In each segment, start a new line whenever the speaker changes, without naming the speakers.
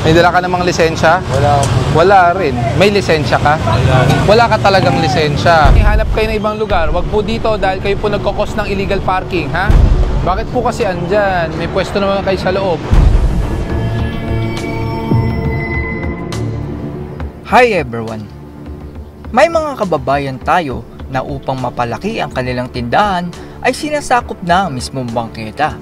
May dala ka namang lisensya?
Wala po.
Wala rin. May lisensya ka? Wala ka talagang lisensya. Ihanap kayo ng ibang lugar. Wag po dito dahil kayo po nagkokos ng illegal parking, ha? Bakit po kasi andyan? May pwesto naman kayo sa loob.
Hi everyone! May mga kababayan tayo na upang mapalaki ang kanilang tindahan ay sinasakop na ang mismong bangketa.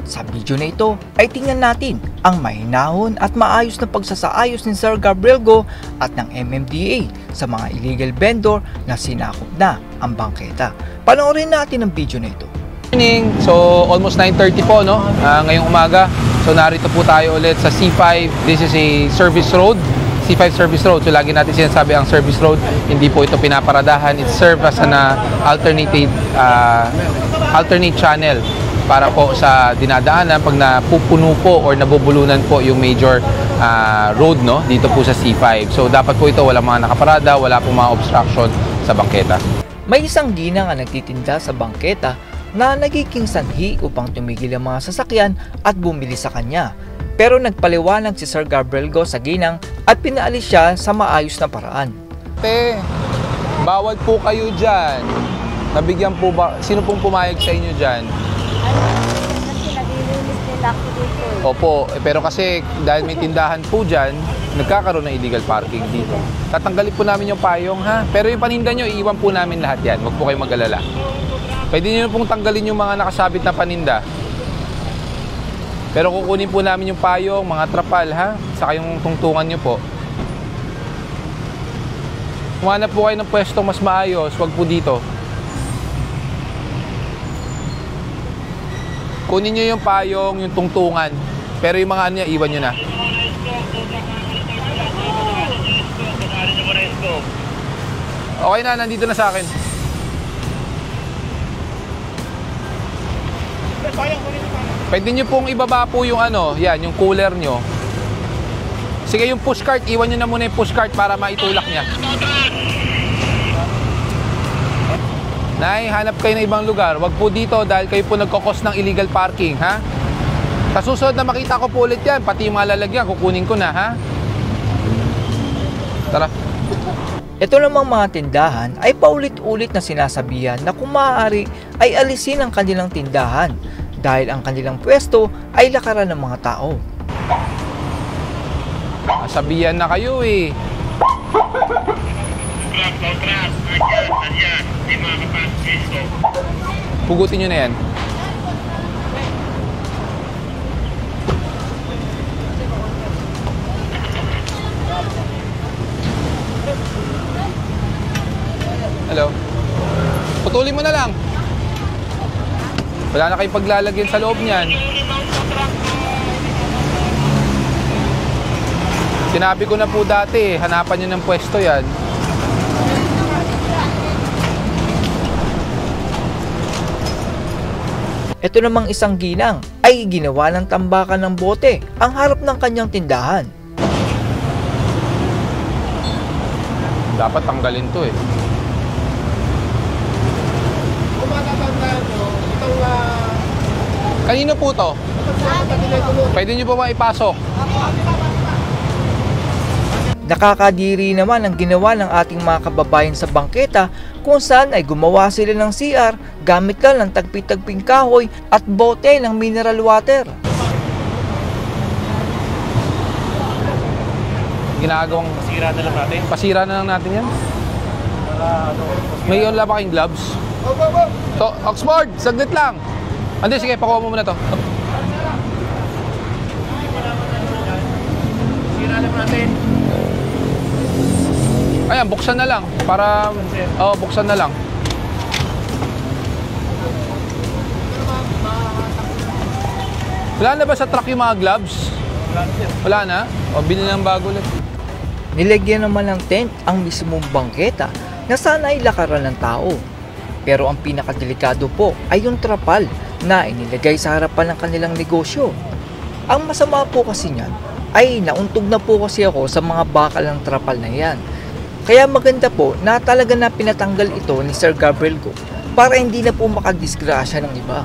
Sa video na ito ay tingnan natin ang mahinahon at maayos na pagsasaayos ni Sir Gabriel Go at ng MMDA sa mga illegal vendor na sinakop na ang bangketa. Panoorin natin ang video na ito.
Good morning! So almost 9:30 po, no? Ngayong umaga. So narito po tayo ulit sa C5. This is a service road. C5 service road. So lagi natin sinasabi ang service road, hindi po ito pinaparadahan. It serves as an alternate channel para po sa dinadaanan pag napupuno po or nabubulunan po yung major road, no, dito po sa C5. So dapat po ito walang mga nakaparada, wala po mga obstruction sa bangketa.
May isang ginang ang nagtitinda sa bangketa na nagiging sanhi upang tumigil ang mga sasakyan at bumili sa kanya. Pero nagpaliwanag si Sir Gabriel Go sa ginang at pinaalis siya sa maayos na paraan.
Bawal po kayo dyan. Nabigyan po ba? Sino pong pumayag sa inyo dyan?
Kasi nag-release nila ako dito.
Opo, pero kasi dahil may tindahan po dyan, nagkakaroon ng illegal parking dito. Tatanggalin po namin yung payong, ha? Pero yung paninda nyo, iiwan po namin lahat yan. Huwag po kayong mag-alala. Pwede nyo pong tanggalin yung mga nakasabit na paninda. Pero kukunin po namin yung payong, mga trapal, ha? Saka yung tungtungan nyo po. Kumanap po kayo ng pwesto mas maayos, wag po dito. Kunin nyo yung payong, yung tungtungan. Pero yung mga ano niya, iwan nyo na. Okay na, nandito na sa akin. Pwede nyo pong ibaba po yung ano, yan, yung cooler nyo. Sige, yung pushcart, iwan nyo na muna yung pushcart para maitulak niya. Nay, hanap kayo ng ibang lugar. Wag po dito dahil kayo po nagkokos ng illegal parking, ha? Sa susunod na makita ko po ulit yan, pati yung mga lalagyan, kukunin ko na, ha? Tara.
Ito namang mga tindahan ay paulit-ulit na sinasabihan na kung maaari ay alisin ang kanilang tindahan dahil ang kanilang pwesto ay lakaran ng mga tao.
Sabihan na kayo eh. Pugutin nyo na yan. Hello. Putulin mo na lang. Wala na kayong paglalagyan sa loob niyan. Sinabi ko na po dati, hanapan nyo ng pwesto yan.
Ito namang isang ginang ay ginawa ng tambakan ng bote ang harap ng kanyang tindahan.
Dapat tanggalin to eh. Kanino po to? Pwede nyo po ba ipasok?
Nakakadiri naman ang ginawa ng ating mga kababayan sa bangketa kung saan ay gumawa sila ng CR gamit lang ng tagpi-tagping kahoy at bote ng mineral water.
Ginagawang
Pasira na lang natin.
pasira na lang natin yan. May wala pa kayong gloves? To, Oxford, saglit lang. Andi, sige, pakuha mo muna to.
Pasira lang natin.
Ayan, buksan na lang. Para, buksan na lang. Wala na ba sa truck yung mga gloves? Wala na? O, bilhin ng bago ulit.
Nilagyan naman ng tent ang mismong bangketa na sana ay lakaran ng tao. Pero ang pinakadelikado po ay yung trapal na inilagay sa harapan ng kanilang negosyo. Ang masama po kasi niyan ay nauntog na po kasi ako sa mga bakal ng trapal na yan. Kaya maganda po na talaga na pinatanggal ito ni Sir Gabriel Go para hindi na po makadisgrasya ng iba.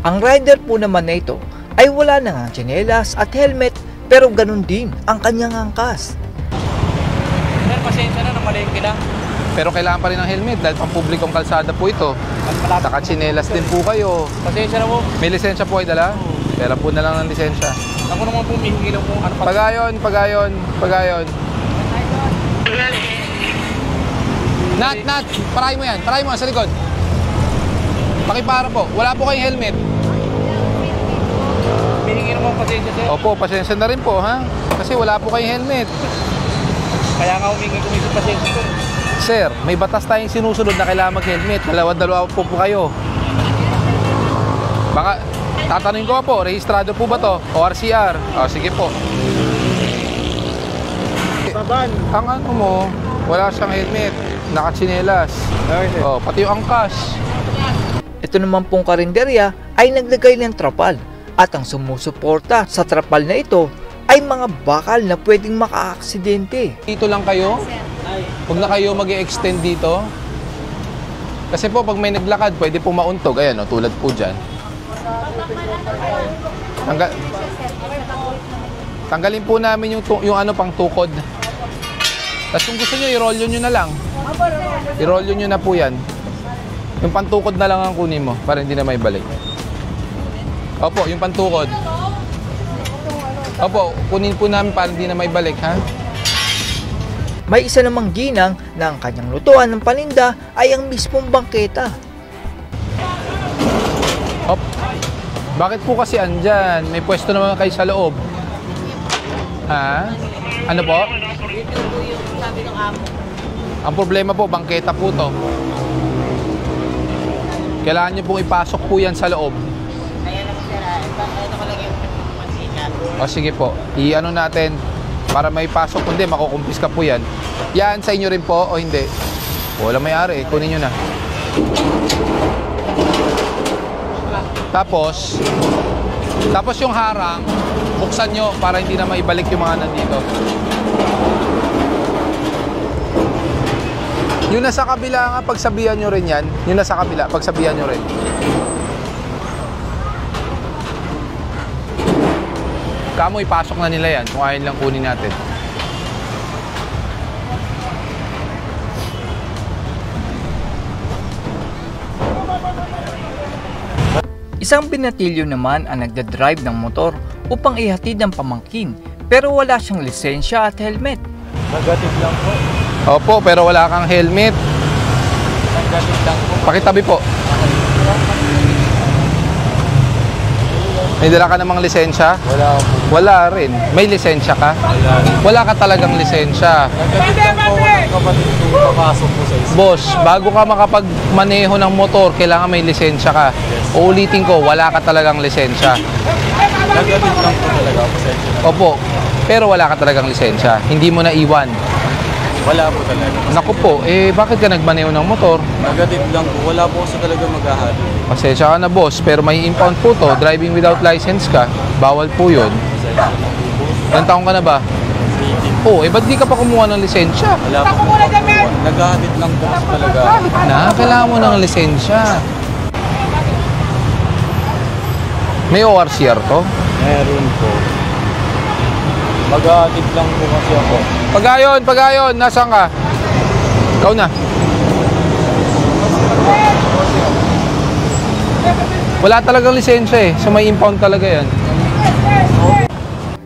Ang rider po naman na ito ay wala na nga tsinelas at helmet pero ganun din ang kanyang angkas.
Sir, pasensya na, namalengke lang.
Pero kailangan pa rin ng helmet dahil pang-publikong kalsada po ito. Naka-tsinelas din po kayo.
Pasensya na po.
May lisensya po ay dala? Pera po na lang ng lisensya.
Ako naman po, mihingi lang po. Ano pa?
Pagayon. Nat, parahin mo yan. Parahin mo yan sa likod. Pakipara po. Wala po kayong helmet.
Mihingi naman pasensya, sir.
Opo, pasensya na rin po, ha? Kasi wala po kayong helmet.
Kaya nga humingi ko minsan pasensya, sir.
Sir, may batas tayong sinusunod na kailangan mag-helmet. Dalawa po kayo. Baka, tatanungin ko po, rehistrado po ba to? O RCR? O, sige po.
Saban.
Ang ano mo, wala siyang helmet. Nakatsinelas. O, pati yung angkas.
Ito naman pong karinderya ay naglagay ng trapal at ang sumusuporta sa trapal na ito ay mga bakal na pwedeng maka-aksidente.
Dito lang kayo? Huwag na kayo mag-i-extend dito. Kasi po, pag may naglakad, pwede po mauntog. Ayan, o, tulad po dyan. Tanggalin po namin yung ano pang tukod. Tapos kung gusto nyo, i-roll nyo na lang. I-roll nyo na po yan. Yung pantukod na lang ang kunin mo para hindi na may balik. Opo, yung pantukod. Opo, kunin po namin para hindi na may balik, ha?
May isa namang ginang na ang kanyang lutuan ng paninda ay ang mismong bangketa.
Op. Bakit po kasi andyan? May pwesto naman kayo sa loob. Ha? Ano po? Ang problema po, bangketa po to. Kailangan nyo pong ipasok po yan sa loob. O sige po, i-ano natin para may pasok. Hindi, makukumpiska po yan. Yan, sa inyo rin po o hindi? Wala may-ari, kunin nyo na. Tapos yung harang, buksan nyo para hindi na maibalik yung mga nandito. Yung nasa kabila nga, pagsabihan nyo rin yan. Yung nasa kabila, pagsabihan nyo rin. Kamo, ipasok na nila yan kung ayaw lang kunin natin.
Isang binatilyo naman ang nagdadrive ng motor upang ihatid ang pamangkin pero wala siyang lisensya at helmet.
Negative lang po.
Opo, pero wala kang helmet.
Negative lang po.
Pakitabi po. May dala ka namang lisensya?
Wala po.
Wala rin. May lisensya ka? Wala ka talagang lisensya.
Negative lang po. Kapatid ko papasok po sa isa.
Boss, bago ka makapagmaneho ng motor, kailangan may lisensya ka. Uulitin ko, wala ka talagang lisensya.
Negative lang po talaga. Pasensya na.
Opo, pero wala ka talagang lisensya. Hindi mo na iwan.
Wala po talaga.
Naku po, bakit ka nagmaneho ng motor?
Negative lang po. Wala po kasi talaga maghahalo.
Pasensya ka na boss, pero may impound po to. Driving without license ka. Bawal po yun.
Pasensya na po.
Ilang taong ka na ba? Oo, ba't di ka pa kumuha ng lisensya?
Wala po po. Naghahatid lang po kasi talaga.
Kailangan mo ng lisensya. May ORCR to?
Meron po. Maghahatid lang po kasi ako.
Pagayon, nasaan ka? Ikaw na. Wala talagang lisensya so may impound talaga yan.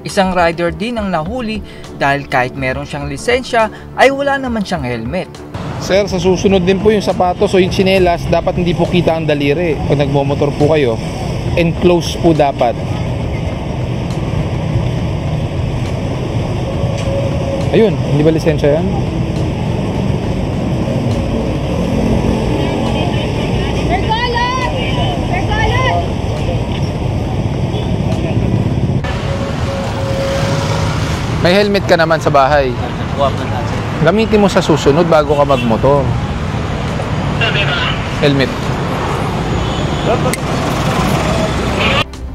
Isang rider din ang nahuli dahil kahit meron siyang lisensya ay wala naman siyang helmet.
Sir, sa susunod din po yung sapatos o yung tsinelas, dapat hindi po kita ang daliri. Pag nagmomotor po kayo, enclosed po dapat. Ayun, hindi ba lisensya yan? May helmet ka naman sa bahay. Gamitin mo sa susunod bago ka magmotor. Helmet.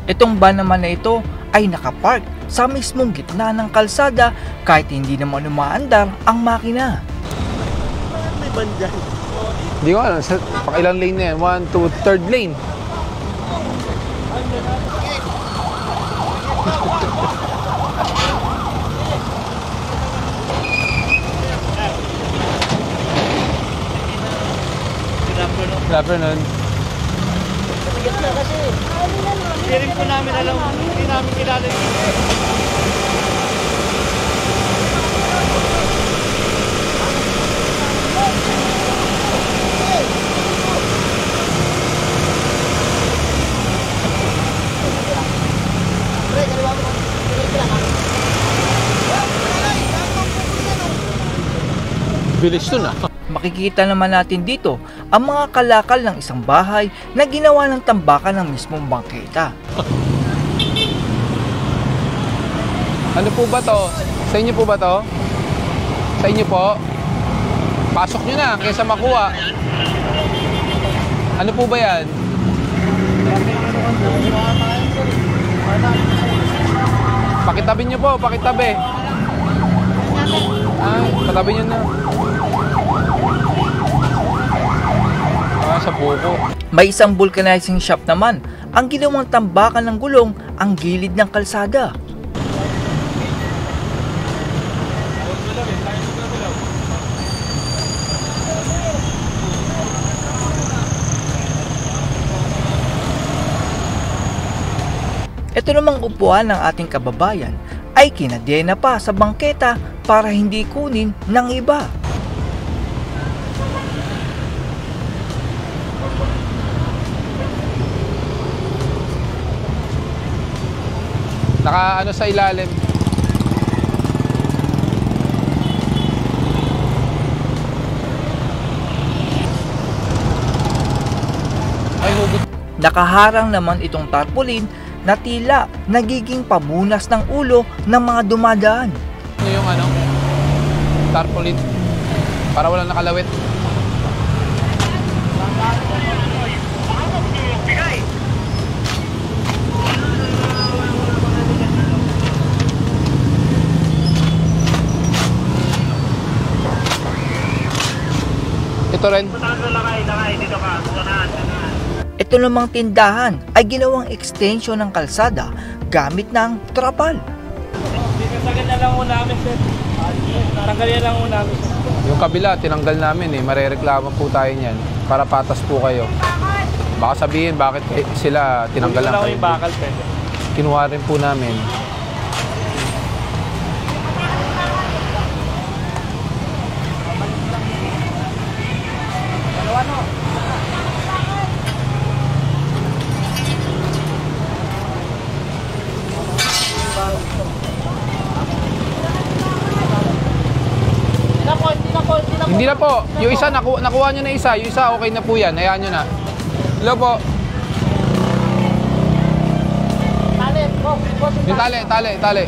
Itong van naman na ito ay nakapark sa mismong gitna ng kalsada kahit hindi naman umaandar ang makina.
May ban dyan.
Hindi ko alam, pang ilang lane na yan? 1, 2, third lane. Good afternoon.
Hindi rin po namin alam, hindi namin kilala yung
Bilis to na.
Makikita naman natin dito ang mga kalakal ng isang bahay na ginawa ng tambakan ng mismong bangketa.
Ano po ba to? Sa inyo po ba to? Sa inyo po? Pasok nyo na kaysa makuha. Ano po ba yan? Pakitabi nyo po, pakitabi. Ay, patabi nyo na. Sa buko.
May isang vulcanizing shop naman ang ginawang tambakan ng gulong ang gilid ng kalsada. Ito namang upuan ng ating kababayan ay kinadena pa sa bangketa para hindi kunin ng iba.
Naka ano sa ilalim. Ay, hugot.
Nakaharang naman itong tarpaulin na tila nagiging pamunas ng ulo ng mga dumadaan.
Ano yung ano? Tarpaulin. Para walang nakalawit. Ito rin.
Ito namang tindahan ay ginawang extension ng kalsada gamit ng trapal.
Tanggalin na lang muna namin, sir. Tanggalin lang muna namin.
Yung kabila, tinanggal namin eh. Marereklamo po tayo niyan para patas po kayo. Baka sabihin bakit sila tinanggal lang kayo.
Yung bakal, sir.
Kinuha rin po namin. Hindi na po. Yung isa, nakuha nyo na isa. Yung isa, okay na po yan. Hayaan nyo na. Hello po. Yung tali.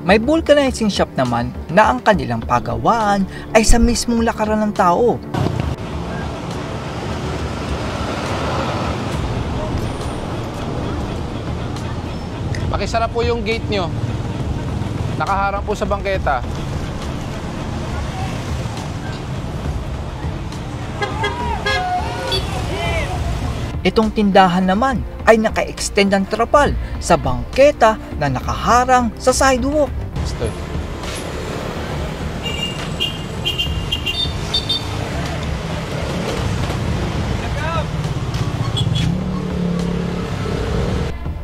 May vulcanizing shop naman na ang kanilang pagawaan ay sa mismong lakaran ng tao.
Pakisara po yung gate nyo. Nakaharang po sa bangketa.
Itong tindahan naman ay naka-extend ang trapal sa bangketa na nakaharang sa sidewalk.
Stay.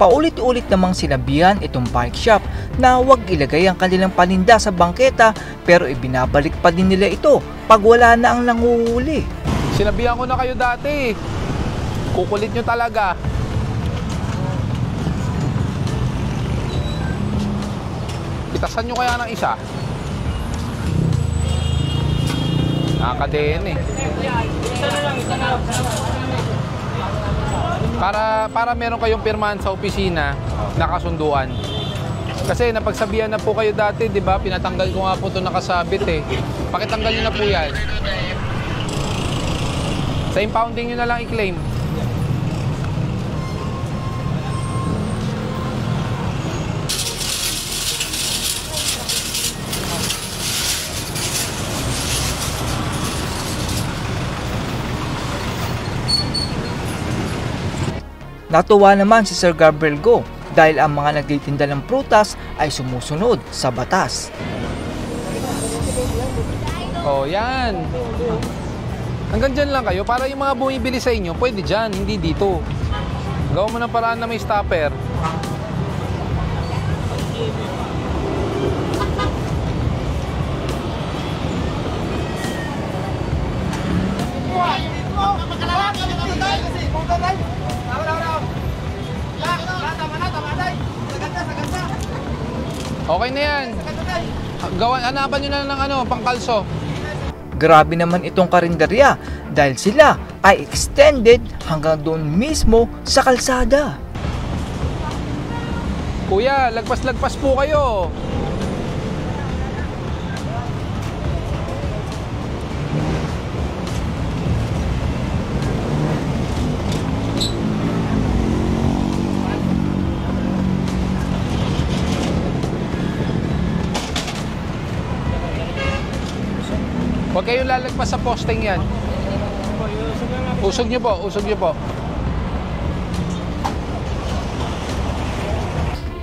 Paulit-ulit namang sinabihan itong bike shop na huwag ilagay ang kanilang paninda sa bangketa pero ibinabalik pa din nila ito pag wala na ang nanguhuli.
Sinabihan ko na kayo dati. Kukulit nyo talaga. Itasan nyo kaya ng isa. Nakakadeen eh. Para meron kayong pirmahan sa opisina, nakasunduan. Kasi napagsabihan na po kayo dati, di ba? Pinatanggal ko nga po ito nakasabit eh. Pakitanggal nyo na po yan. Sa impounding nyo na lang i-claim.
Natuwa naman si Sir Gabriel Go dahil ang mga nagtitinda ng prutas ay sumusunod sa batas.
Oh, yan. Hanggang dyan lang kayo para yung mga bumibili sa inyo, pwede dyan, hindi dito. Gawa mo ng paraan na may stopper. Okay na yan. Hanapan nyo na ng pangkalso.
Grabe naman itong karinderya dahil sila ay extended hanggang doon mismo sa kalsada.
Kuya, lagpas-lagpas po kayo. Huwag kayong lalagpas sa posting yan. Usog nyo po, usog nyo po.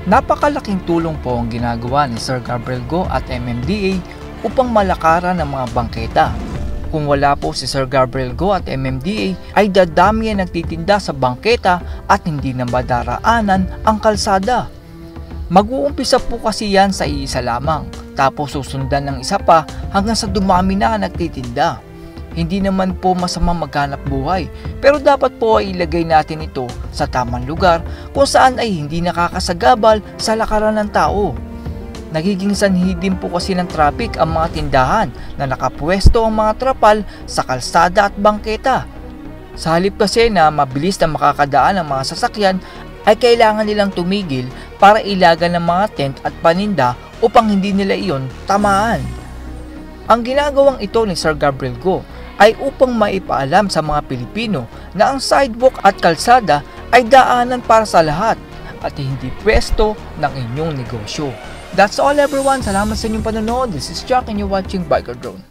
Napakalaking tulong po ang ginagawa ni Sir Gabriel Go at MMDA upang malakaran ng mga bangketa. Kung wala po si Sir Gabriel Go at MMDA ay dadami ang nagtitinda sa bangketa at hindi na madaraanan ang kalsada. Mag-uumpisa po kasi yan sa iisa lamang, tapos susundan ng isa pa hanggang sa dumami na ang nagtitinda. Hindi naman po masama maghanap buhay, pero dapat po ay ilagay natin ito sa tamang lugar kung saan ay hindi nakakasagabal sa lakaran ng tao. Nagiging sanhi din po kasi ng traffic ang mga tindahan na nakapwesto ang mga trapal sa kalsada at bangketa. Sa halip kasi na mabilis na makakadaan ang mga sasakyan, ay kailangan nilang tumigil para ilagan ng mga tent at paninda upang hindi nila iyon tamaan. Ang ginagawang ito ni Sir Gabriel Go ay upang maipaalam sa mga Pilipino na ang sidewalk at kalsada ay daanan para sa lahat at hindi pwesto ng inyong negosyo. That's all everyone. Salamat sa inyong panonood. This is Jack and you're watching Biker Drone.